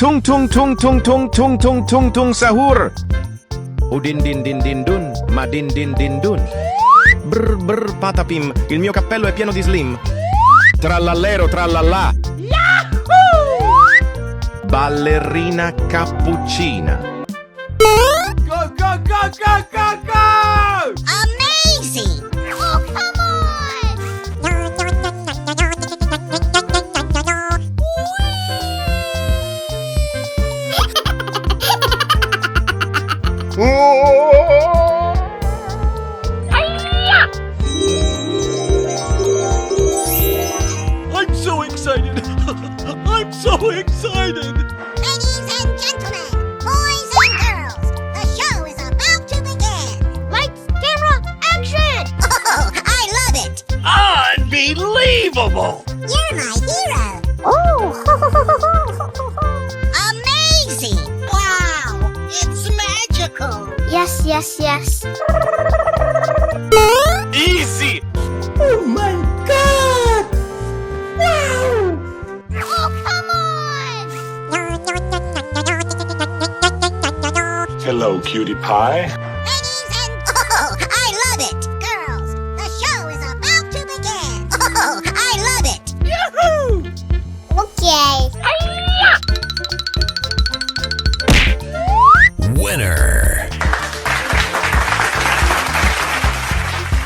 Tung tung tung tung tung tung tung tung tung sahur. Udin din din din dun, ma din din din dun. Brr brr patapim, il mio cappello è pieno di slim. Trallallero trallallà. Yahoo! Ballerina cappuccina. Go, go, go, go, go, go! Amazing! Oh, come I'm so excited! I'm so excited! Ladies and gentlemen, boys and girls, the show is about to begin. Lights, camera, action! Oh, I love it! Unbelievable! You're my hero! Oh! Amazing! Wow! It's magical! Yes, yes, yes. Easy! Oh my God! Wow! Oh, come on! Hello, cutie pie. Ladies and... Oh, I love it! Girls, the show is about to begin. Oh, I love it! Yahoo! Okay. Winner.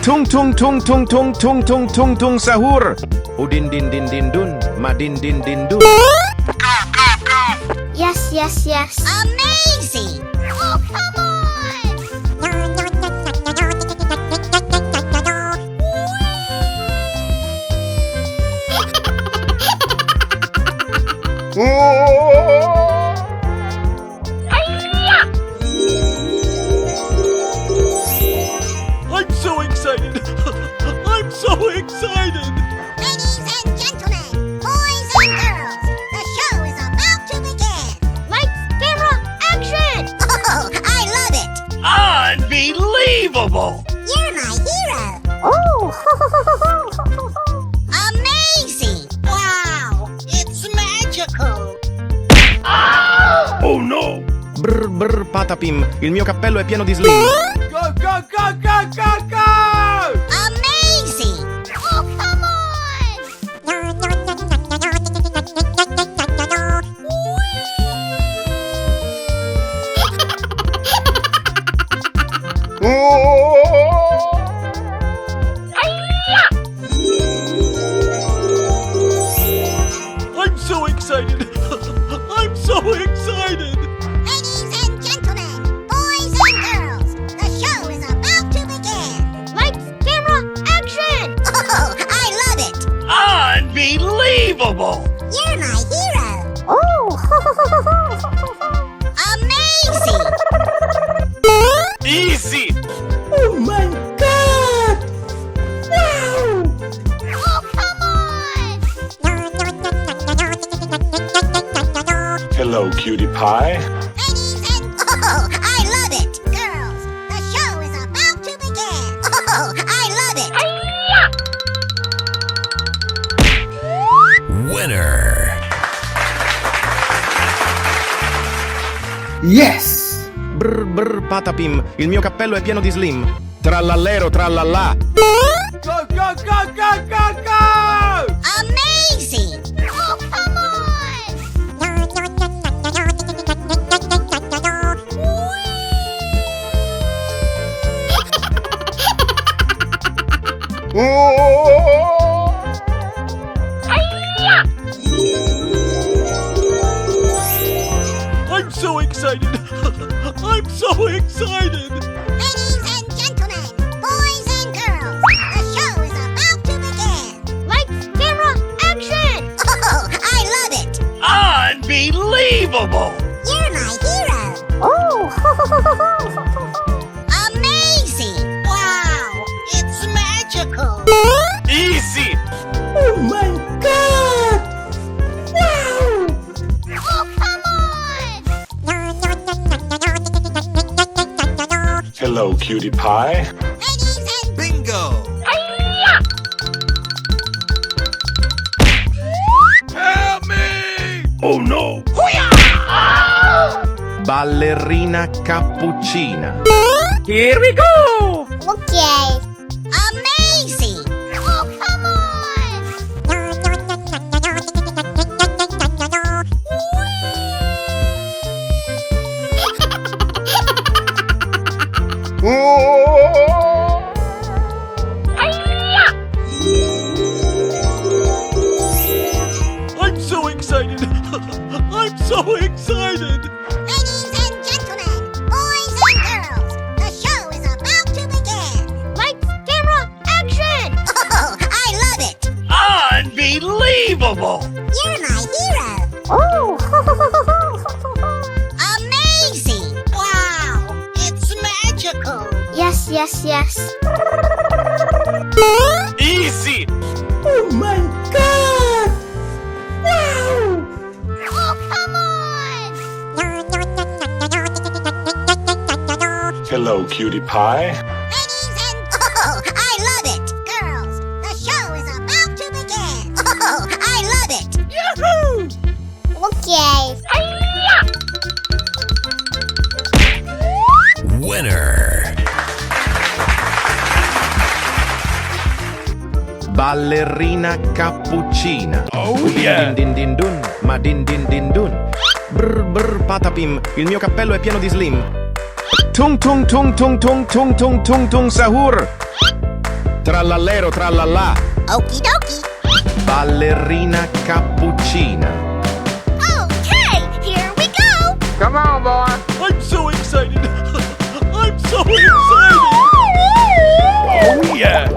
Tung tung tung tung tung tung tung tung tung sahur. Udin din din din dun, ma din din din dun. Yes, yes, yes. Amazing! Oh, come on! I'm so excited! I'm so excited! Ladies and gentlemen, boys and girls, the show is about to begin. Lights, camera, action! Oh, I love it! Unbelievable! You're my hero! Oh! Amazing! Wow! It's magical! Oh no! Brr brr patapim, il mio cappello è pieno di slim. Go, go, go, go, go, go! Amazing! Oh, come on! I'm so excited! I'm so excited! Ladies and gentlemen, boys and girls, the show is about to begin. Lights, camera, action! Oh, I love it! Unbelievable! You're my hero! Oh! Amazing! Easy! Oh my God! Wow! Oh, come on! Hello, cutie pie. Ladies and... Oh, I love it! Girls, the show is about to begin. Oh, I love it! Winner. Yes! Brr brr patapim, il mio cappello è pieno di slim. Trallallero trallallà. Go, go, go, go, go, go! Amazing! Oh, come on! I'm so excited! I'm so excited! Ladies and gentlemen, boys and girls, the show is about to begin. Lights, camera, action! Oh, I love it! Unbelievable! You're my hero! Oh! Amazing! Wow! It's magical! Easy! Oh my God! Wow! Oh, come on! Hello, cutie pie. Ladies and... Bingo. Help me! Oh no! Hoo-yah! Ballerina cappuccina. Here we go! Okay. Amazing! Oh, come I'm so excited! I'm so excited! Ladies and gentlemen, boys and girls, the show is about to begin. Lights, camera, action! Oh, I love it! Unbelievable! You're my hero! Oh! Amazing! Wow! It's magical! Yes, yes, yes. Easy! Oh my god! Wow! Oh, come on! Hello, cutie pie. Ladies and... Oh, I love it! Girls, the show is about to begin. Oh, I love it! Yahoo! Okay. Winner. Ballerina cappuccina. Oh, Din yeah. din din dun, ma din din din dun. Brr brr patapim, il mio cappello è pieno di slim. Tung tung tung tung tung tung tung tung tung sahur. Trallallero trallallà. Okie dokie. Ballerina cappuccina. Okay, here we go. I'm so excited! I'm so excited! Oh yeah!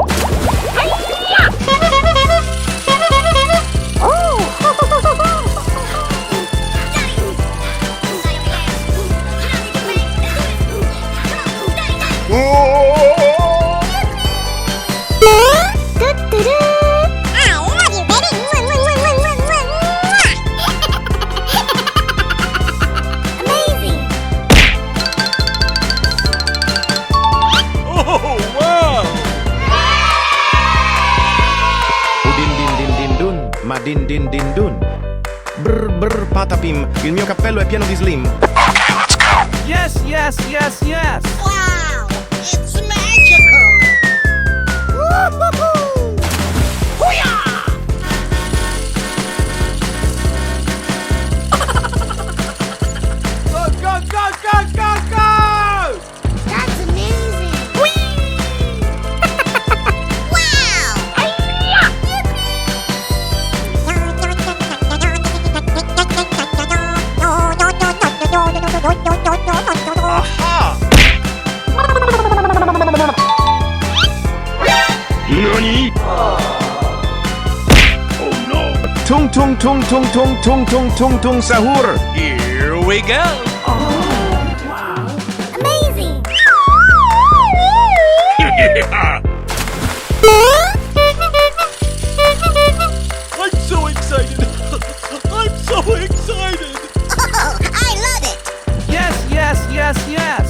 Amazing! Oh wow! Din din din din dun, ma din din din dun. Brr brr patapim, il mio cappello è pieno di slim. Yes, yes, yes, yes! Wow! It's magical! Woo-hoo-hoo! Hoo-yah! Go, go, go, go, go, go! That's amazing! Wow! Aha! Nani? Oh no! Tung tung tung tung tung tung tung tung tung sahur. Here we go! Amazing! I'm so excited! I'm so excited! Oh, I love it! Yes, yes, yes, yes!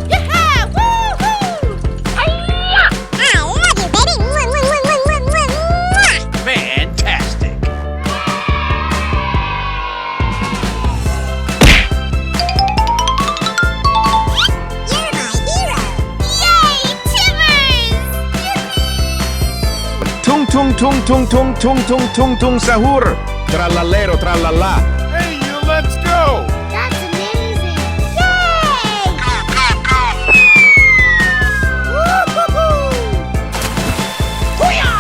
Yeah! Woo-hoo! I love you, baby! Fantastic! You're my hero! Yay, Timmers! Tung tung tung tung tung tung tung tung tung sahur. Trallallero trallallà. Hey, you, let's go! That's amazing! Yay! Woo-hoo-hoo! Hoo-yah!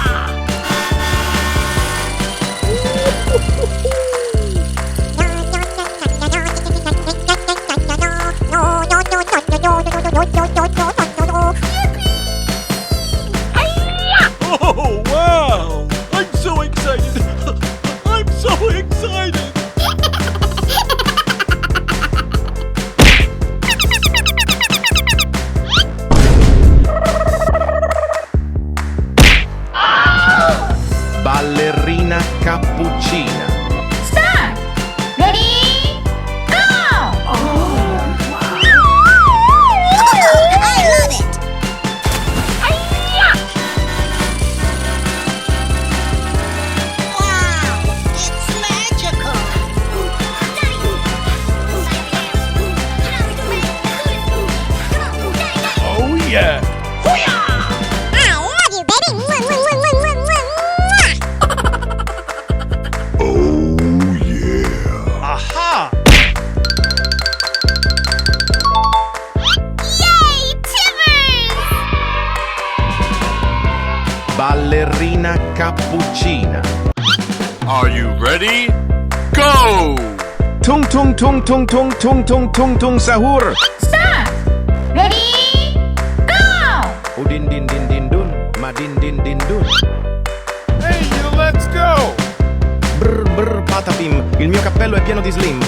Oh wow! I'm so excited! I'm so excited! ballerina cappuccina. Are you ready? Go! Tung tung tung tung tung tung tung tung tung sahur. Stop! Ready? Go! Udin din din din dun, madin din din dun. Hey, you, let's go! Brr brr patapim, il mio cappello è pieno di slim.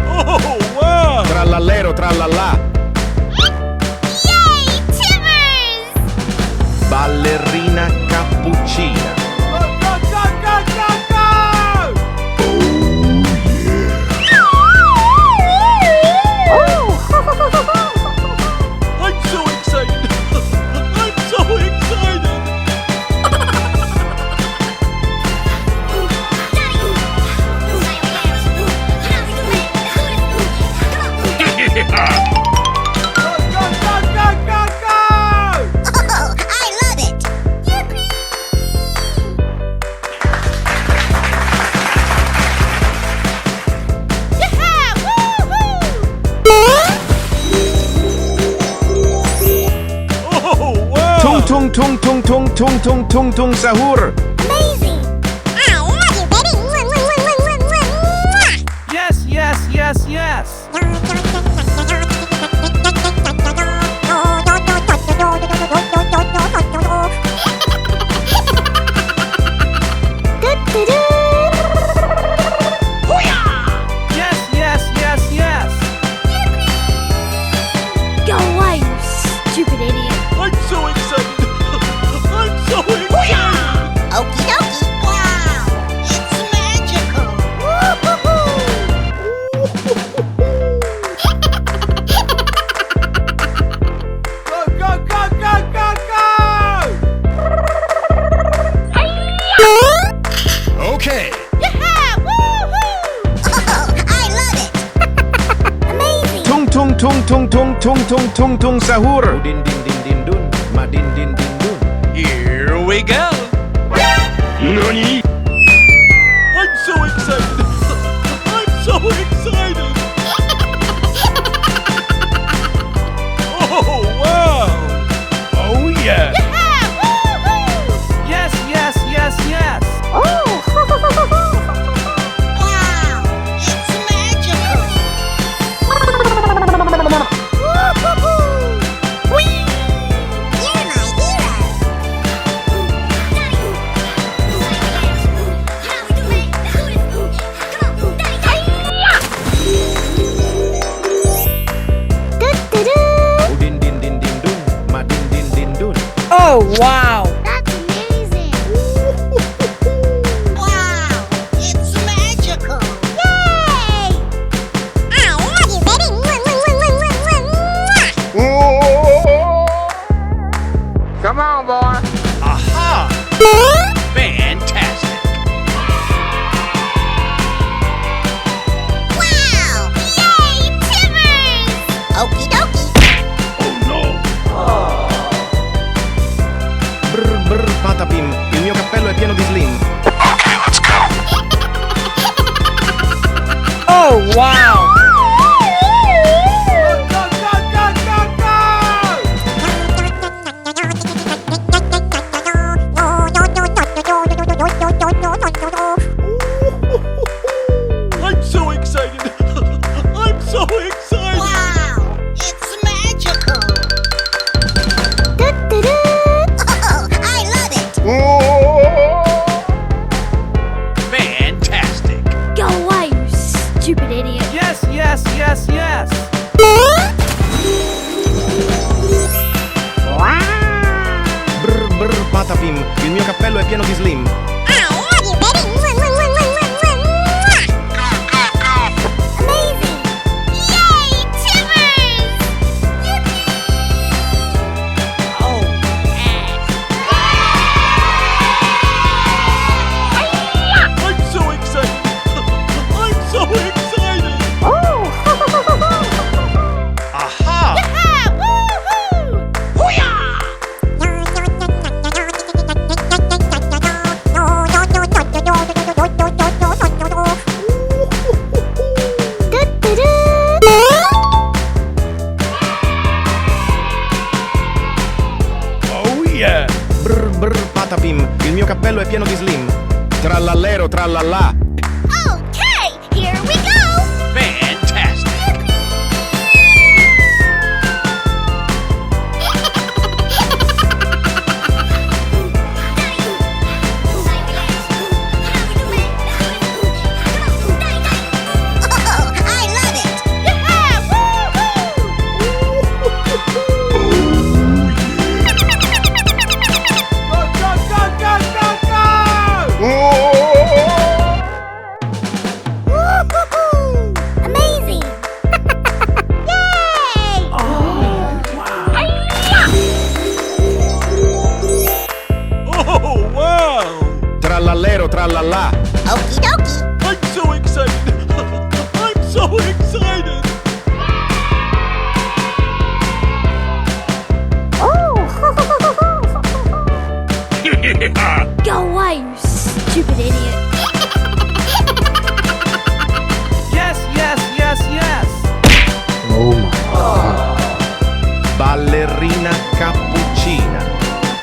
Oh, wow! Trallallero trallallà. Yay, Timbers! Ballerina cappuccina. Go, go, go, go, go, go! I'm so excited! I'm so excited! Go, go, go, go, go, go! Oh, I love it. Oh, wow! Tung tung tung tung tung tung tung tung tung sahur. Amazing. I love you, baby. Yes, yes, yes, yes! Yes, yes, yes, yes! Go away, you stupid idiot! I'm so excited! I'm so excited! Okie dokie. Wow, it's magical. Go, go, go, go, go, go! Okay. Oh, I love it. Amazing. Tung tung tung tung tung tung tung tung tung sahur. Udin din din din dun, madin din din dun. Here we go! NANI? I'm so excited! I'm so excited! Oh, wow! Oh, yeah! Yes, yes, yes, yes! Wow, it's magical. You're my hero. Udin din din din dun, madin din din dun. Oh, wow. That's amazing! Wow, it's magical. Yay! I love you, baby. Come on, boy. Aha! Fantastic! Wow! Yay, Timbers! Okie dokie. Oh no. Brr brr patapim, il mio cappello è pieno di slim. Oh, wow. Go, go, go, go, go! I'm so excited! I'm so excited! Wow, it's magical. Oh, I love it. Fantastic! Go away, you stupid idiot! Yes, yes, yes, yes! Brr brr patapim, il mio cappello è pieno di slim. I love you, baby. Amazing. Yay, Timbers! Oh, I'm so excited! I'm so excited! Aha! tralala. Okay, here we go. Fantastic. Oh, I love it. Yeah, woohoo! Amazing. Yay! Oh, wow. Trallallero trallallà. Okie dokie. I'm so excited. I'm so excited. Go away, you stupid idiot. Yes, yes, yes, yes. Ballerina cappuccina.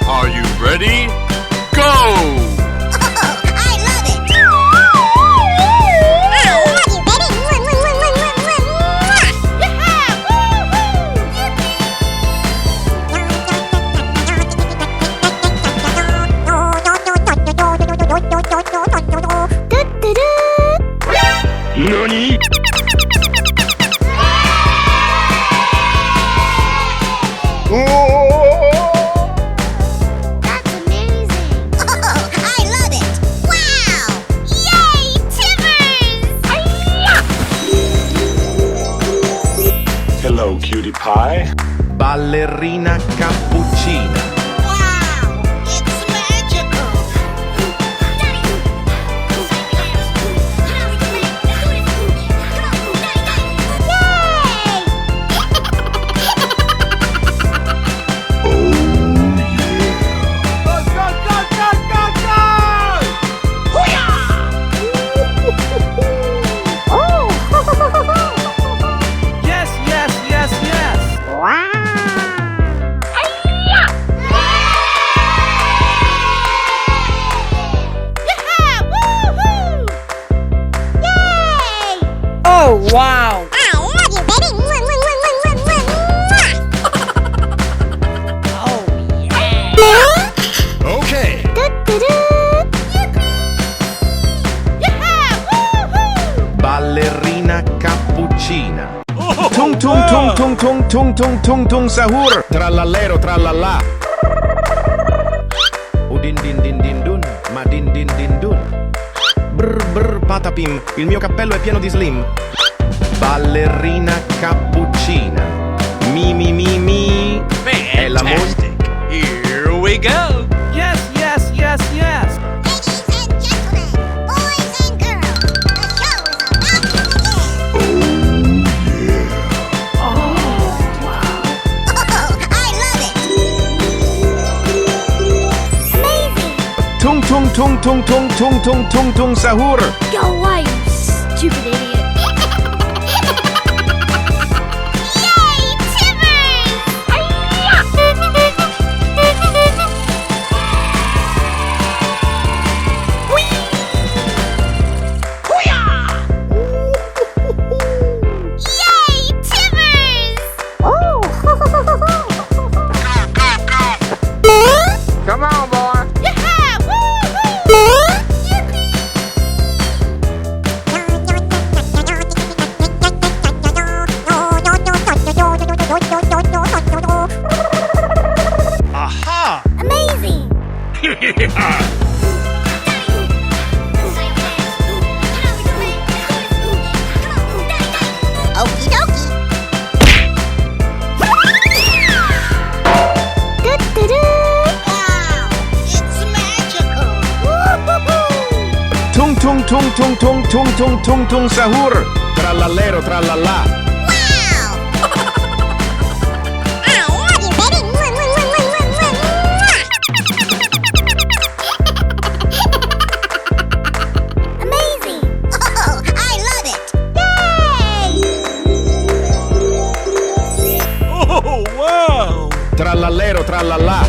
Are you ready? Go! Oh, I love it. I love you, baby. NANI? That's amazing. Oh, I love it. Wow. Yay, Timbers! Hello, cutie pie. Ballerina cappuccina. Wow. It's magical. Yes, yes, yes, yes. Oh, wow. I love you, baby. Oh, yeah. Okay. Ballerina cappuccina. Tung tung tung tung tung tung tung tung tung sahur. Trallallero trallallà. Udin din din din dun, ma din din din dun. Brr brr patapim, il mio cappello è pieno di slim. Ballerina cappuccina. Mi mi mi mi. È la Fantastic. Here we go. Yes, yes, yes, yes. Ladies and gentlemen, boys and girls, the show is about to begin. Oh, I love it. Amazing. tung tung tung tung tung tung tung tung tung sahur. Go away, you stupid idiot. Yay, Come on, boy. Aha! Amazing. Okie dokie. Wow, it's magical. Tung tung tung tung tung tung tung tung tung sahur. Trallallero trallallà. Wow. I love you, baby. Amazing. Oh, I love it. Yay. Oh, wow. Trallallero trallallà.